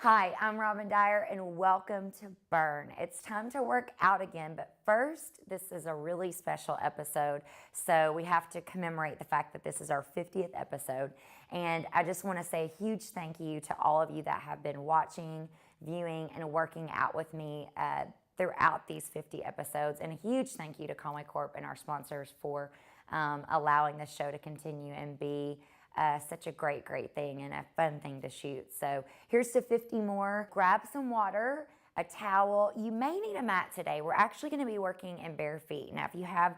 Hi, I'm Robin Dyer and welcome to Burn. It's time to work out again, but first, this is a really special episode, so we have to commemorate the fact that this is our 50th episode, and I just want to say a huge thank you to all of you that have been watching, viewing, and working out with me throughout these 50 episodes, and a huge thank you to Conway Corp and our sponsors for allowing this show to continue and be such a great thing and a fun thing to shoot. So here's to 50 more. Grab some water, a towel. You may need a mat today. We're actually going to be working in bare feet. Now, if you have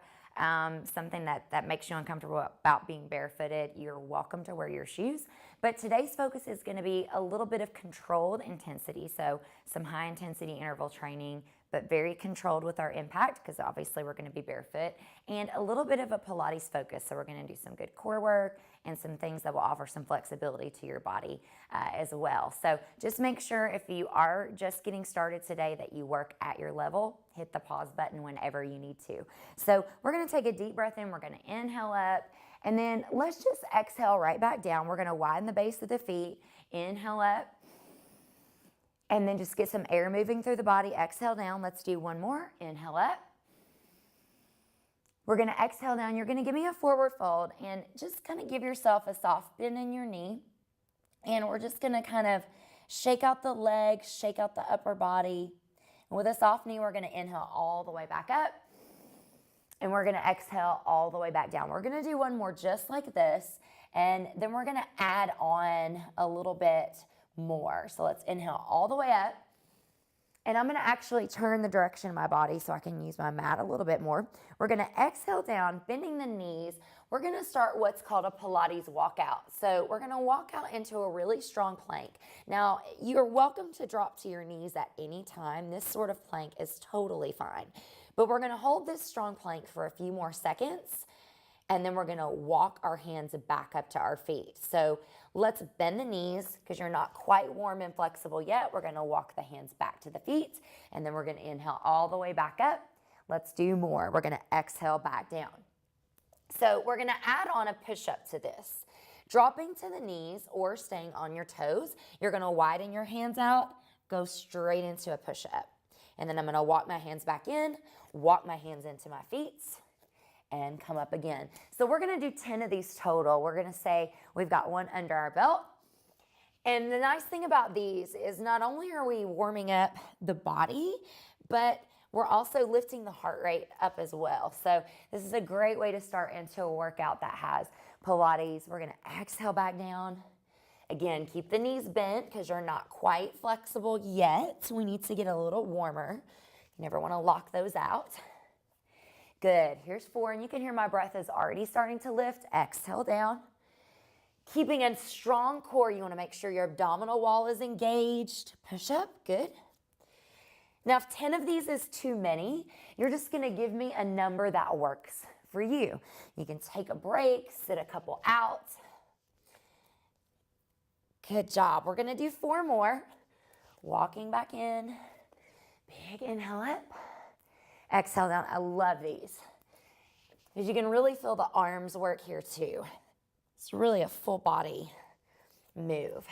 something that makes you uncomfortable about being barefooted, you're welcome to wear your shoes. But today's focus is going to be a little bit of controlled intensity. So some high intensity interval training, but very controlled with our impact because obviously we're going to be barefoot, and a little bit of a Pilates focus. So we're going to do some good core work and some things that will offer some flexibility to your body as well. So just make sure if you are just getting started today that you work at your level. Hit the pause button whenever you need to. So we're going to take a deep breath in. We're going to inhale up, and then let's just exhale right back down. We're going to widen the base of the feet. Inhale up. And then just get some air moving through the body. Exhale down. Let's do one more. Inhale up. We're going to exhale down. You're going to give me a forward fold and just kind of give yourself a soft bend in your knee. And we're just going to kind of shake out the legs, shake out the upper body. And with a soft knee, we're going to inhale all the way back up. And we're going to exhale all the way back down. We're going to do one more just like this. And then we're going to add on a little bit more. So let's inhale all the way up. And I'm going to actually turn the direction of my body so I can use my mat a little bit more. We're going to exhale down, bending the knees. We're going to start what's called a Pilates walkout. So we're going to walk out into a really strong plank. Now, you're welcome to drop to your knees at any time. This sort of plank is totally fine. But we're going to hold this strong plank for a few more seconds. And then we're going to walk our hands back up to our feet. So let's bend the knees because you're not quite warm and flexible yet. We're going to walk the hands back to the feet, and then we're going to inhale all the way back up. Let's do more. We're going to exhale back down. So we're going to add on a push-up to this. Dropping to the knees or staying on your toes, you're going to widen your hands out, go straight into a push-up. And then I'm going to walk my hands back in, walk my hands into my feet, and come up again. So we're going to do 10 of these total. We're going to say we've got one under our belt. And the nice thing about these is not only are we warming up the body, but we're also lifting the heart rate up as well. So this is a great way to start into a workout that has Pilates. We're going to exhale back down. Again, keep the knees bent because you're not quite flexible yet. We need to get a little warmer. You never want to lock those out. Good. Here's 4, and you can hear my breath is already starting to lift. Exhale down. Keeping a strong core, you want to make sure your abdominal wall is engaged. Push up. Good. Now, if 10 of these is too many, you're just going to give me a number that works for you. You can take a break, sit a couple out. Good job. We're going to do 4 more. Walking back in. Big inhale up. Exhale down. I love these because you can really feel the arms work here too. It's really a full body move.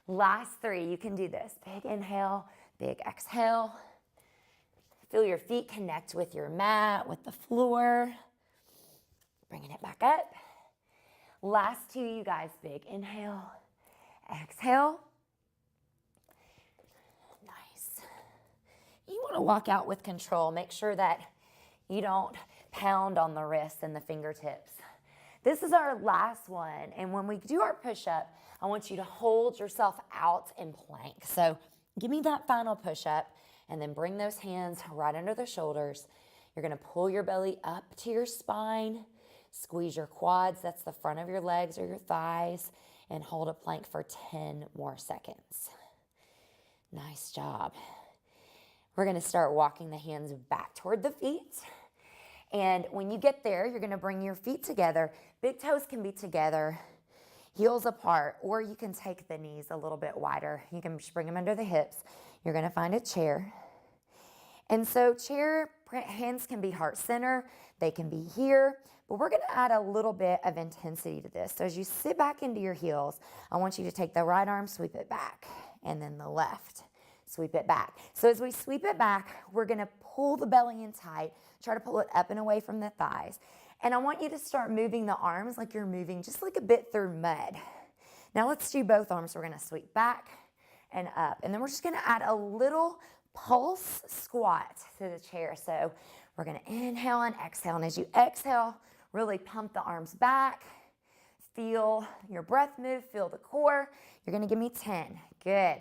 Last 3, you can do this. Big inhale, big exhale. Feel your feet connect with your mat, with the floor. Bringing it back up. Last 2, you guys. Big inhale, exhale. You want to walk out with control. Make sure that you don't pound on the wrists and the fingertips. This is our last one. And when we do our push-up, I want you to hold yourself out in plank. So give me that final push-up and then bring those hands right under the shoulders. You're going to pull your belly up to your spine. Squeeze your quads. That's the front of your legs or your thighs. And hold a plank for 10 more seconds. Nice job. We're going to start walking the hands back toward the feet. And when you get there, you're going to bring your feet together. Big toes can be together, heels apart, or you can take the knees a little bit wider. You can just bring them under the hips. You're going to find a chair. And so chair, hands can be heart center. They can be here. But we're going to add a little bit of intensity to this. So as you sit back into your heels, I want you to take the right arm, sweep it back. and then the left. Sweep it back. So as we sweep it back, we're gonna pull the belly in tight, try to pull it up and away from the thighs. And I want you to start moving the arms like you're moving just like a bit through mud. Now let's do both arms. We're gonna sweep back and up. And then we're just gonna add a little pulse squat to the chair. So we're gonna inhale and exhale. And as you exhale, really pump the arms back. Feel your breath move, feel the core. You're gonna give me 10, good,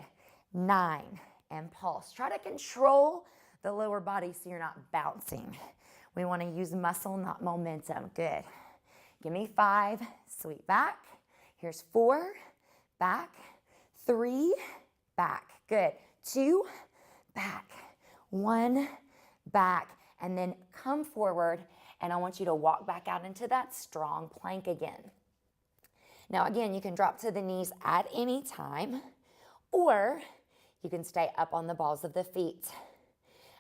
9, and pulse. Try to control the lower body so you're not bouncing. We wanna use muscle, not momentum, good. Give me 5, sweep back. Here's 4, back, 3, back, good. 2, back, 1, back, and then come forward, and I want you to walk back out into that strong plank again. Now again, you can drop to the knees at any time, or you can stay up on the balls of the feet.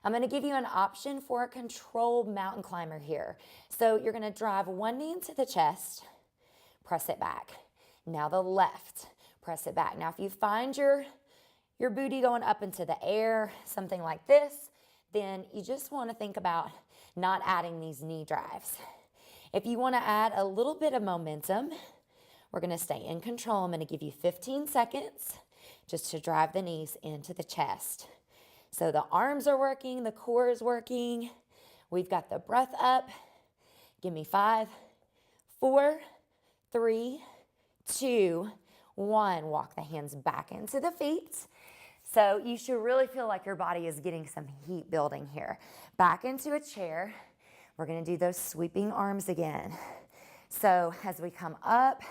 I'm gonna give you an option for a controlled mountain climber here. So you're gonna drive one knee into the chest, press it back. Now the left, press it back. Now if you find your booty going up into the air, something like this, then you just wanna think about not adding these knee drives. If you wanna add a little bit of momentum, we're gonna stay in control. I'm gonna give you 15 seconds just to drive the knees into the chest. So the arms are working, the core is working. We've got the breath up. Give me 5, 4, 3, 2, 1. Walk the hands back into the feet. So you should really feel like your body is getting some heat building here. Back into a chair. We're gonna do those sweeping arms again. So as we come up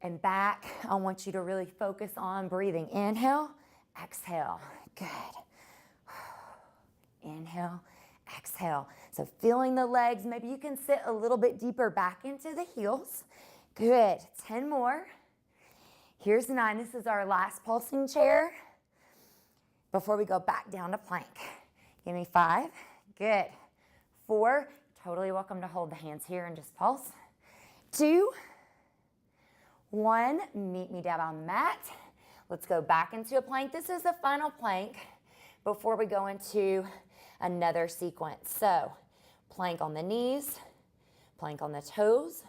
and back, I want you to really focus on breathing. Inhale, exhale, good. Inhale, exhale. So feeling the legs, maybe you can sit a little bit deeper back into the heels. Good, 10 more. Here's 9, this is our last pulsing chair before we go back down to plank. Give me 5, good. 4, totally welcome to hold the hands here and just pulse. 2, 1, meet me down on the mat. Let's go back into a plank. This is the final plank before we go into another sequence. So plank on the knees, plank on the toes,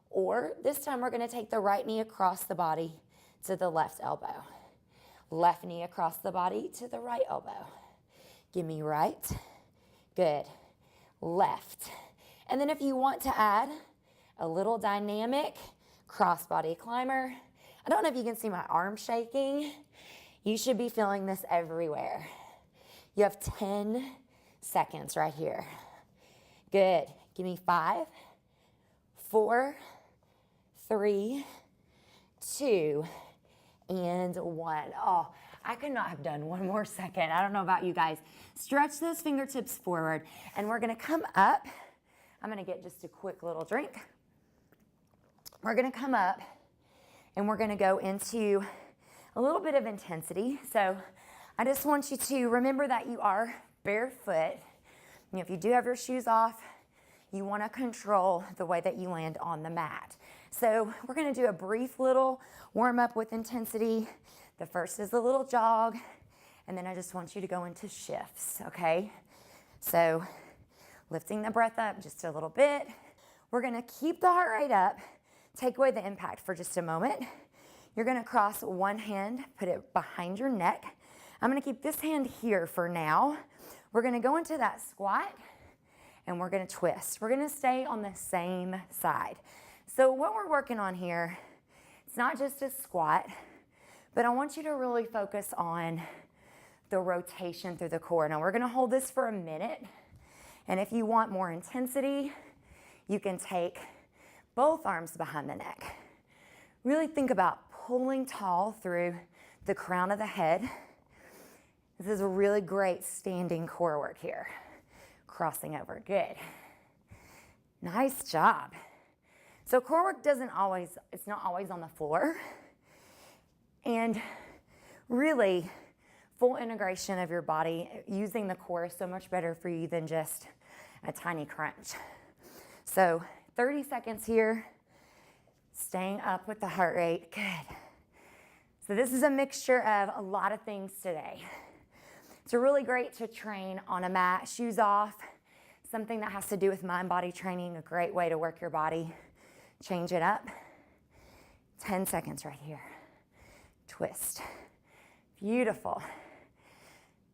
or this time we're gonna take the right knee across the body to the left elbow. Left knee across the body to the right elbow. Give me right, good, left. And then if you want to add a little dynamic crossbody climber, I don't know if you can see my arm shaking. You should be feeling this everywhere. You have 10 seconds right here. Good. Give me 5, 4, 3, 2, and 1. Oh, I could not have done one more second. I don't know about you guys. Stretch those fingertips forward, and we're gonna come up. I'm gonna get just a quick little drink. We're gonna come up, and we're gonna go into a little bit of intensity. So I just want you to remember that you are barefoot. You know, if you do have your shoes off, you wanna control the way that you land on the mat. So we're gonna do a brief little warm up with intensity. The first is a little jog, and then I just want you to go into shifts, okay? So lifting the breath up just a little bit. We're gonna keep the heart rate up, take away the impact for just a moment. You're gonna cross one hand, put it behind your neck. I'm gonna keep this hand here for now. We're gonna go into that squat, and we're gonna twist. We're gonna stay on the same side. So what we're working on here, it's not just a squat, but I want you to really focus on the rotation through the core. Now we're gonna hold this for a minute, and if you want more intensity, you can take both arms behind the neck. Really think about pulling tall through the crown of the head. This is a really great standing core work here. Crossing over, good. Nice job. So core work it's not always on the floor. And really, full integration of your body, using the core is so much better for you than just a tiny crunch. So 30 seconds here, staying up with the heart rate, good. So this is a mixture of a lot of things today. It's really great to train on a mat, shoes off, something that has to do with mind-body training, a great way to work your body. Change it up. 10 seconds right here. Twist. Beautiful.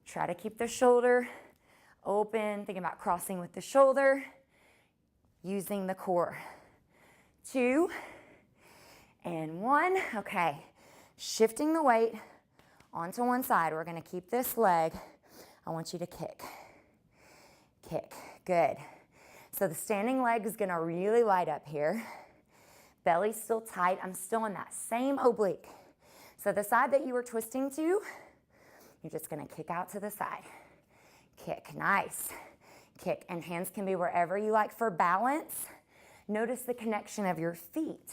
Try to keep the shoulder open, thinking about crossing with the shoulder, using the core. 2 and 1. Okay, shifting the weight onto one side. We're gonna keep this leg. I want you to kick. Kick, good. So the standing leg is gonna really light up here. Belly's still tight. I'm still in that same oblique. So the side that you were twisting to, you're just gonna kick out to the side. Kick, nice. Kick, and hands can be wherever you like for balance. Notice the connection of your feet.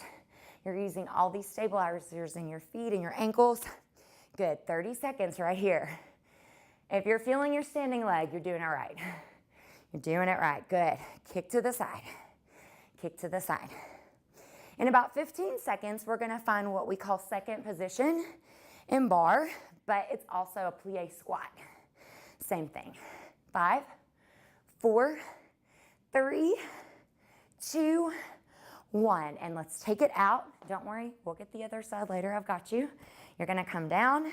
You're using all these stabilizers in your feet and your ankles. Good, 30 seconds right here. If you're feeling your standing leg, you're doing it right. You're doing it right, good. Kick to the side, kick to the side. In about 15 seconds, we're gonna find what we call second position in bar, but it's also a plie squat. Same thing. 5, 4, 3, 2, 1. And let's take it out. Don't worry, we'll get the other side later. I've got you. You're gonna come down,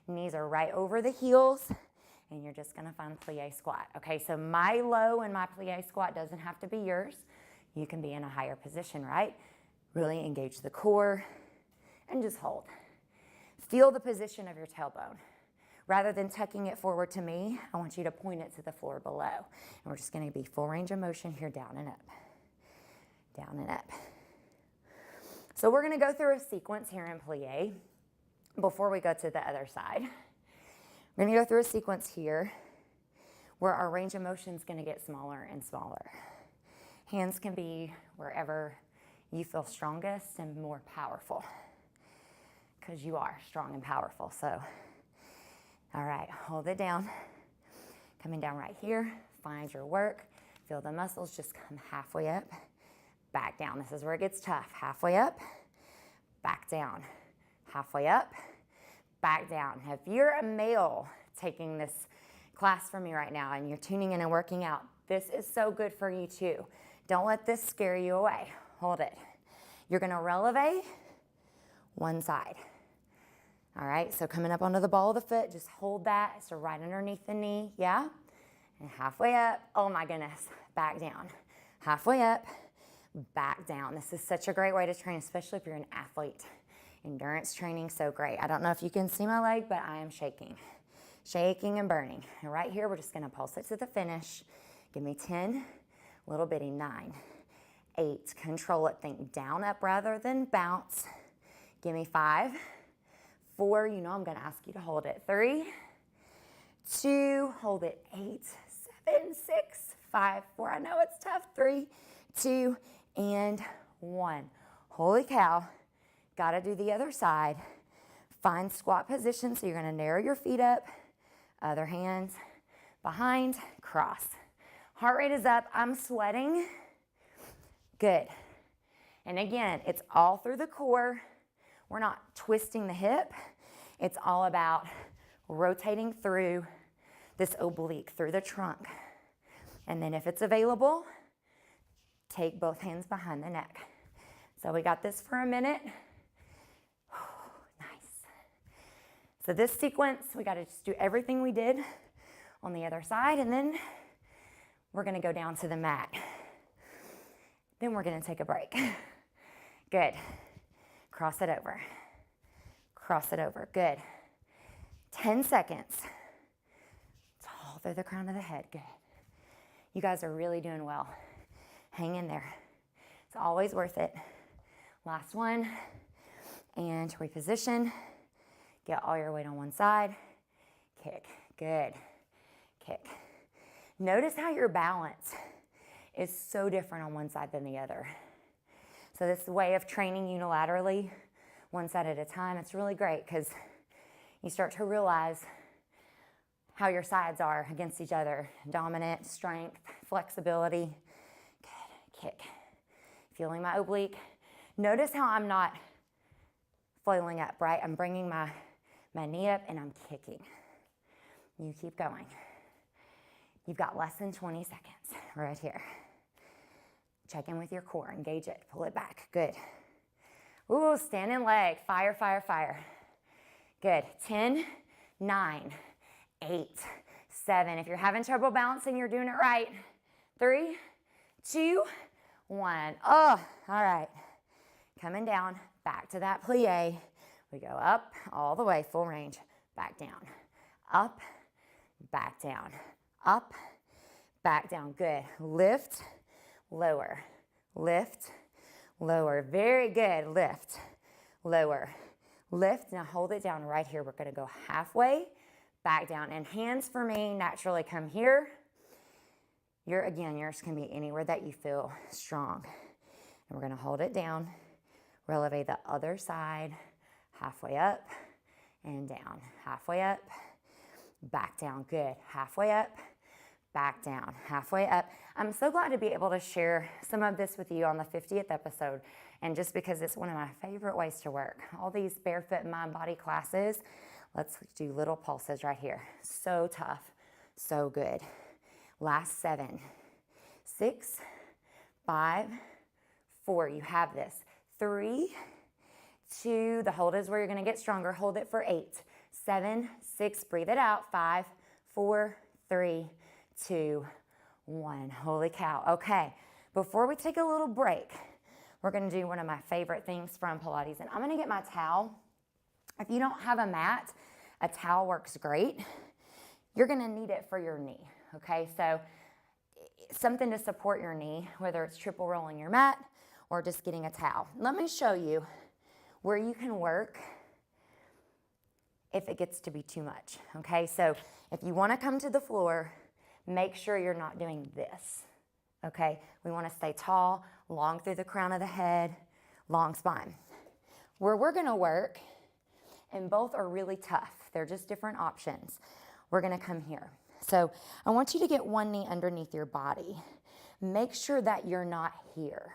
knees are right over the heels, and you're just gonna find plie squat. Okay, so my low in my plie squat doesn't have to be yours. You can be in a higher position, right? Really engage the core and just hold. Feel the position of your tailbone. Rather than tucking it forward to me, I want you to point it to the floor below. And we're just gonna be full range of motion here, down and up, down and up. So we're gonna go through a sequence here in plie before we go to the other side. We're gonna go through a sequence here where our range of motion is gonna get smaller and smaller. Hands can be wherever you feel strongest and more powerful, because you are strong and powerful. So, all right, hold it down. Coming down right here, find your work. Feel the muscles just come halfway up, back down. This is where it gets tough. Halfway up, back down. Halfway up, back down. If you're a male taking this class from me right now and you're tuning in and working out, this is so good for you too. Don't let this scare you away. Hold it. You're gonna releve one side. All right, so coming up onto the ball of the foot, just hold that. So right underneath the knee, yeah? And halfway up, oh my goodness, back down. Halfway up, back down. This is such a great way to train, especially if you're an athlete. Endurance training, so great. I don't know if you can see my leg, but I am shaking. Shaking and burning. And right here, we're just gonna pulse it to the finish. Give me 10, little bitty, 9, 8, control it, think down, up rather than bounce. Give me 5, 4, you know I'm gonna ask you to hold it. 3, 2, hold it. 8, 7, 6, 5, 4, I know it's tough. 3, 2, and 1. Holy cow, gotta do the other side. Find squat position, so you're gonna narrow your feet up, other hands behind, cross. Heart rate is up, I'm sweating. Good. And again, it's all through the core. We're not twisting the hip. It's all about rotating through this oblique, through the trunk. And then if it's available, take both hands behind the neck. So we got this for a minute. Nice. So this sequence, we gotta just do everything we did on the other side, and then we're gonna go down to the mat. Then we're gonna take a break. Good. Cross it over. Cross it over, good. 10 seconds. All through the crown of the head, good. You guys are really doing well. Hang in there. It's always worth it. Last one, and reposition. Get all your weight on one side. Kick, good, kick. Notice how your balance is so different on one side than the other. So this way of training unilaterally, one side at a time, it's really great because you start to realize how your sides are against each other. Dominant, strength, flexibility. Good, kick. Feeling my oblique. Notice how I'm not flailing up, right? I'm bringing my knee up and I'm kicking. You keep going. You've got less than 20 seconds right here. Check in with your core, engage it, pull it back, good. Ooh, standing leg, fire, fire, fire. Good, 10, 9, 8, 7. If you're having trouble balancing, you're doing it right. 3, 2, 1. Oh, all right. Coming down, back to that plie. We go up, all the way, full range, back down. Up, back down. Up, back down. Good. Lift, lower, lift, lower. Very good. Lift, lower, lift. Now hold it down right here. We're going to go halfway, back down. And hands for me naturally come here. Yours can be anywhere that you feel strong. And we're going to hold it down. Releve the other side, halfway up and down. Halfway up, back down. Good. Halfway up, back down. Halfway up. I'm so glad to be able to share some of this with you on the 50th episode. And just because it's one of my favorite ways to work. All these barefoot mind-body classes, let's do little pulses right here. So tough, so good. Last 7, 6, 5, 4. You have this. 3, 2, the hold is where you're going to get stronger. Hold it for 8, 7, 6, breathe it out. 5, 4, 3, 2, 1. Holy cow. Okay, before we take a little break, we're going to do one of my favorite things from Pilates, and I'm going to get my towel. If you don't have a mat, a towel works great. You're going to need it for your knee, okay? So something to support your knee, whether it's triple rolling your mat or just getting a towel. Let me show you where you can work if it gets to be too much, okay? So if you want to come to the floor, make sure you're not doing this, okay? We want to stay tall, long through the crown of the head, long spine. Where we're going to work, and both are really tough. They're just different options. We're going to come here. So I want you to get one knee underneath your body. Make sure that you're not here.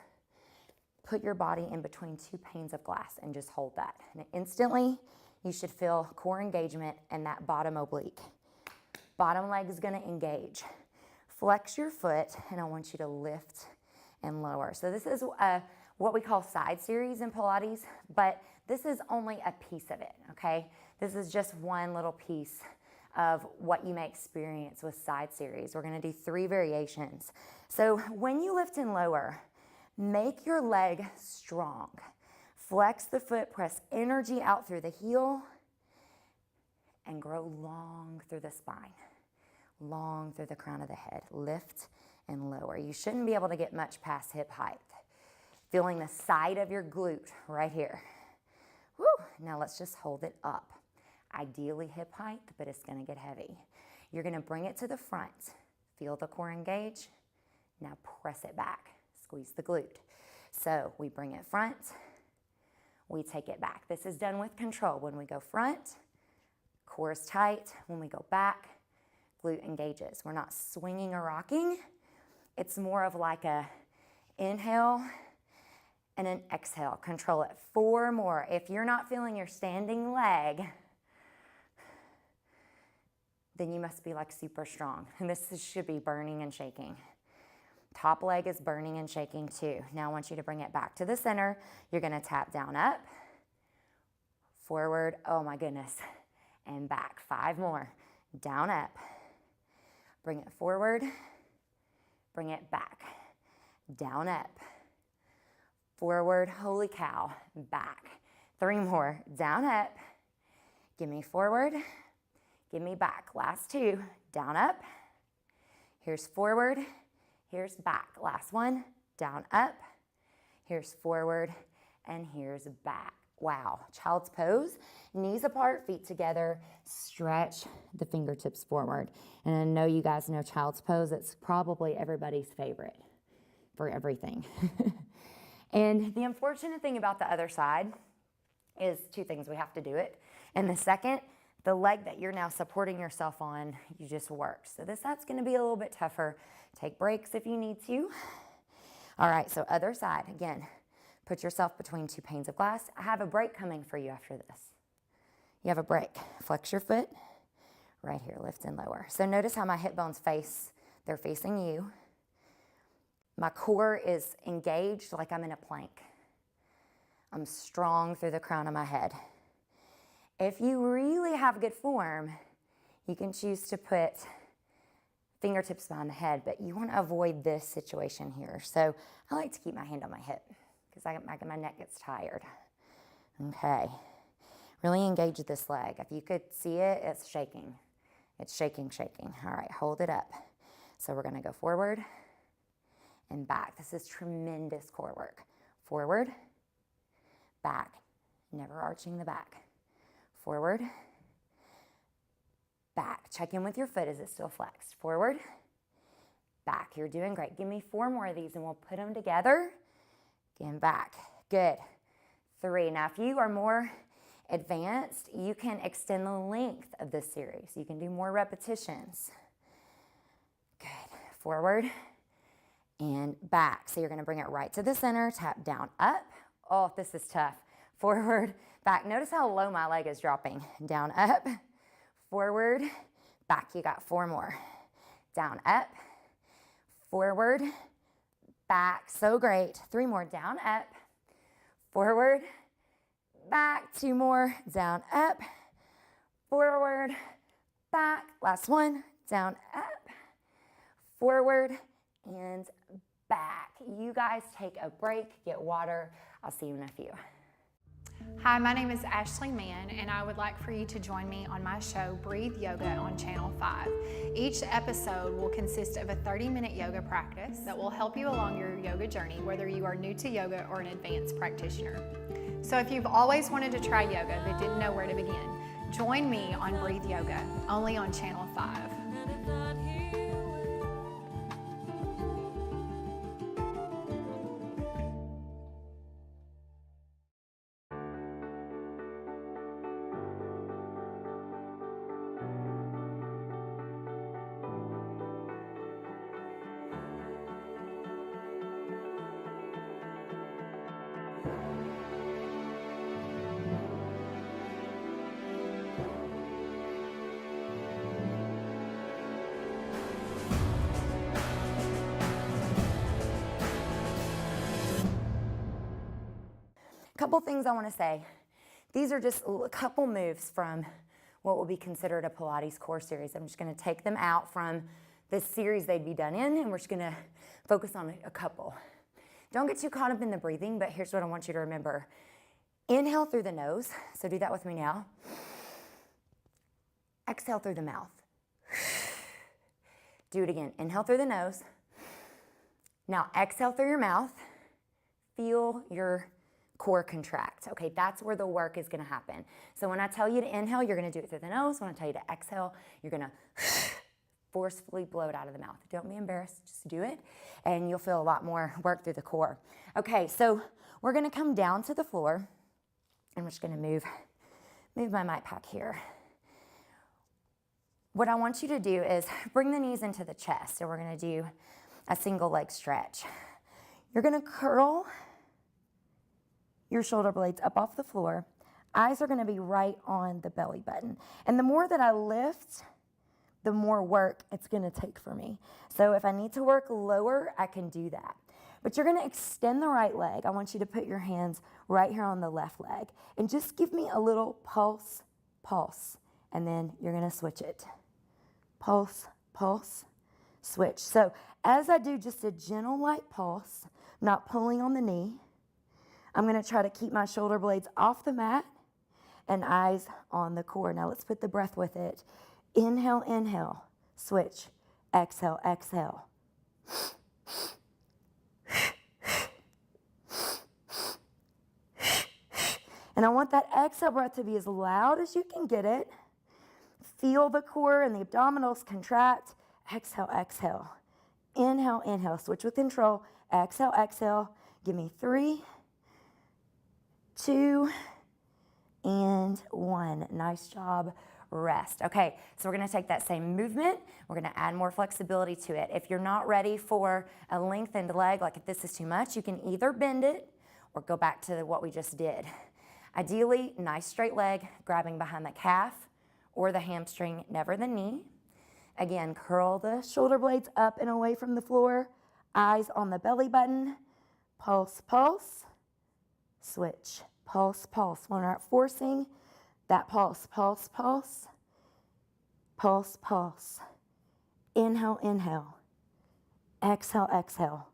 Put your body in between 2 panes of glass and just hold that. And instantly, you should feel core engagement and that bottom oblique. Bottom leg is going to engage. Flex your foot, and I want you to lift and lower. So this is what we call side series in Pilates, but this is only a piece of it, okay? This is just one little piece of what you may experience with side series. We're going to do 3 variations. So when you lift and lower, make your leg strong. Flex the foot, press energy out through the heel, and grow long through the spine, long through the crown of the head. Lift and lower. You shouldn't be able to get much past hip height. Feeling the side of your glute right here. Woo. Now let's just hold it up. Ideally hip height, but it's going to get heavy. You're going to bring it to the front. Feel the core engage. Now press it back. Squeeze the glute. So we bring it front. We take it back. This is done with control. When we go front, core is tight. When we go back, glute engages. We're not swinging or rocking. It's more of like a inhale and an exhale. Control it. 4 more. If you're not feeling your standing leg, then you must be like super strong. And this should be burning and shaking. Top leg is burning and shaking too. Now I want you to bring it back to the center. You're going to tap down, up, forward, oh my goodness, and back. 5 more. Down, up. Bring it forward. Bring it back. Down, up. Forward, holy cow, back. 3 more. Down, up. Give me forward. Give me back. Last 2. Down, up. Here's forward. Here's back. Last one. Down, up. Here's forward. And here's back. Wow. Child's pose. Knees apart, feet together. Stretch the fingertips forward. And I know you guys know child's pose. It's probably everybody's favorite for everything. And the unfortunate thing about the other side is 2 things. We have to do it. And the second, the leg that you're now supporting yourself on, you just work. So this side's going to be a little bit tougher. Take breaks if you need to. All right, so other side. Again, Put yourself between two panes of glass. I have a break coming for you after this. You have a break. Flex your foot. Right here, lift and lower. So notice how my hip bones face. They're facing you. My core is engaged like I'm in a plank. I'm strong through the crown of my head. If you really have good form, you can choose to put fingertips behind the head, but you want to avoid this situation here. So I like to keep my hand on my hip because my neck gets tired. Okay. Really engage this leg. If you could see it, it's shaking. It's shaking, shaking. All right, hold it up. So we're going to go forward and back. This is tremendous core work. Forward, back. Never arching the back. Forward, back. Check in with your foot. Is it still flexed? Forward, back. You're doing great. Give me 4 more of these and we'll put them together. Again, back. Good. 3. Now, if you are more advanced, you can extend the length of this series. You can do more repetitions. Good. Forward and back. So you're going to bring it right to the center, tap down, up. Oh, this is tough. Forward, back. Notice how low my leg is dropping. Down, up, forward, back. You got 4 more. Down, up, forward, back. So great. 3 more. Down, up, forward, back. 2 more. Down, up, forward, back. Last one. Down, up, forward, and back. You guys take a break, get water. I'll see you in a few. Hi, my name is Ashley Mann, and I would like for you to join me on my show, Breathe Yoga, on Channel 5. Each episode will consist of a 30-minute yoga practice that will help you along your yoga journey, whether you are new to yoga or an advanced practitioner. So if you've always wanted to try yoga but didn't know where to begin, join me on Breathe Yoga, only on Channel 5. Couple things I want to say. These are just a couple moves from what will be considered a Pilates core series. I'm just going to take them out from this series they'd be done in, and we're just going to focus on a couple. Don't get too caught up in the breathing, but here's what I want you to remember. Inhale through the nose, so do that with me now. Exhale through the mouth. Do it again. Inhale through the nose. Now exhale through your mouth. Feel your core contract. Okay, that's where the work is going to happen. So when I tell you to inhale, you're going to do it through the nose. When I tell you to exhale, you're going to forcefully blow it out of the mouth. Don't be embarrassed, just do it, and you'll feel a lot more work through the core. Okay, so we're going to come down to the floor, and we're just going to move my mat pack here. What I want you to do is bring the knees into the chest, so we're going to do a single leg stretch. You're going to curl your shoulder blades up off the floor. Eyes are going to be right on the belly button. And the more that I lift, the more work it's going to take for me. So if I need to work lower, I can do that. But you're going to extend the right leg. I want you to put your hands right here on the left leg. And just give me a little pulse, pulse. And then you're going to switch it. Pulse, pulse, switch. So as I do just a gentle light pulse, not pulling on the knee, I'm going to try to keep my shoulder blades off the mat and eyes on the core. Now let's put the breath with it. Inhale, inhale, switch, exhale, exhale. And I want that exhale breath to be as loud as you can get it. Feel the core and the abdominals contract. Exhale, exhale. Inhale, inhale, switch with control. Exhale, exhale. Give me 3, 2, and 1. Nice job. Rest. Okay, so we're going to take that same movement. We're going to add more flexibility to it. If you're not ready for a lengthened leg, like if this is too much, you can either bend it or go back to what we just did. Ideally, nice straight leg, grabbing behind the calf or the hamstring, never the knee. Again, curl the shoulder blades up and away from the floor, eyes on the belly button. Pulse, pulse, switch. Pulse, pulse. We're not forcing that pulse, pulse, pulse, pulse, pulse. Inhale, inhale. Exhale, exhale.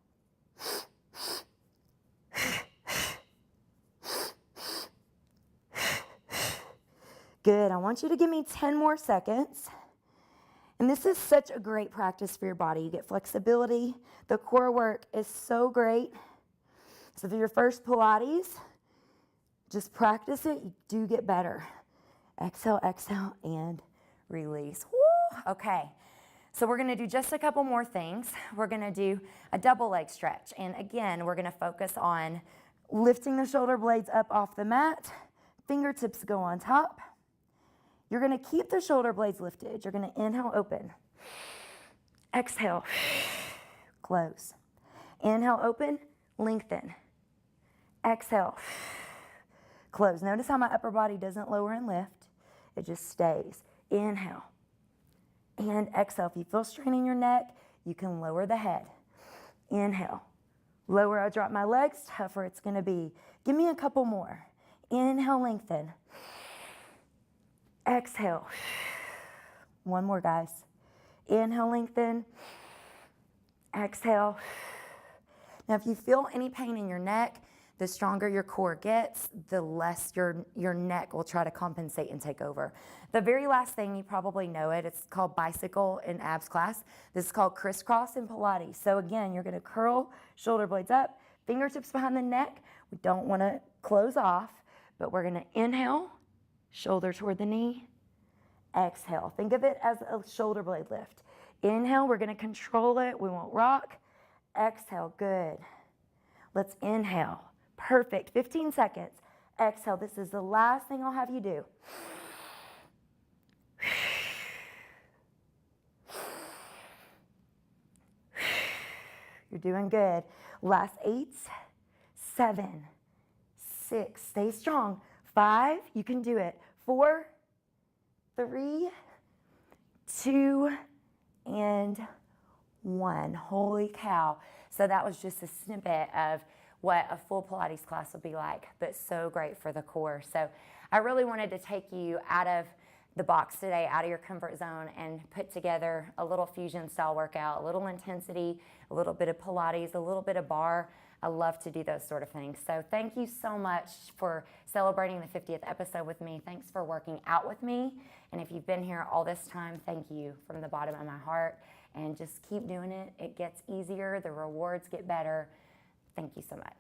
Good. I want you to give me 10 more seconds. And this is such a great practice for your body. You get flexibility. The core work is so great. So for your first Pilates, just practice it. You do get better. Exhale, exhale, and release. Woo! Okay. So we're going to do just a couple more things. We're going to do a double leg stretch. And again, we're going to focus on lifting the shoulder blades up off the mat. Fingertips go on top. You're going to keep the shoulder blades lifted. You're going to inhale, open. Exhale, close. Inhale, open, lengthen. Exhale, close. Notice how my upper body doesn't lower and lift. It just stays. Inhale and exhale. If you feel strain in your neck, you can lower the head. Inhale. Lower, I drop my legs, tougher it's going to be. Give me a couple more. Inhale, lengthen. Exhale. One more, guys. Inhale, lengthen. Exhale. Now, if you feel any pain in your neck, the stronger your core gets, the less your neck will try to compensate and take over. The very last thing, you probably know it, it's called bicycle in abs class. This is called crisscross in Pilates. So again, you're gonna curl shoulder blades up, fingertips behind the neck. We don't wanna close off, but we're gonna inhale, shoulder toward the knee, exhale. Think of it as a shoulder blade lift. Inhale, we're gonna control it. We won't rock. Exhale, good. Let's inhale. Perfect, 15 seconds. Exhale, this is the last thing I'll have you do. You're doing good. Last 8, 7, 6, stay strong. 5, you can do it. 4, 3, 2, and 1. Holy cow. So that was just a snippet of what a full Pilates class will be like, but so great for the core. So I really wanted to take you out of the box today, out of your comfort zone, and put together a little fusion style workout, a little intensity, a little bit of Pilates, a little bit of bar. I love to do those sort of things. So thank you so much for celebrating the 50th episode with me. Thanks for working out with me. And if you've been here all this time, thank you from the bottom of my heart. And just keep doing it. It gets easier. The rewards get better. Thank you so much.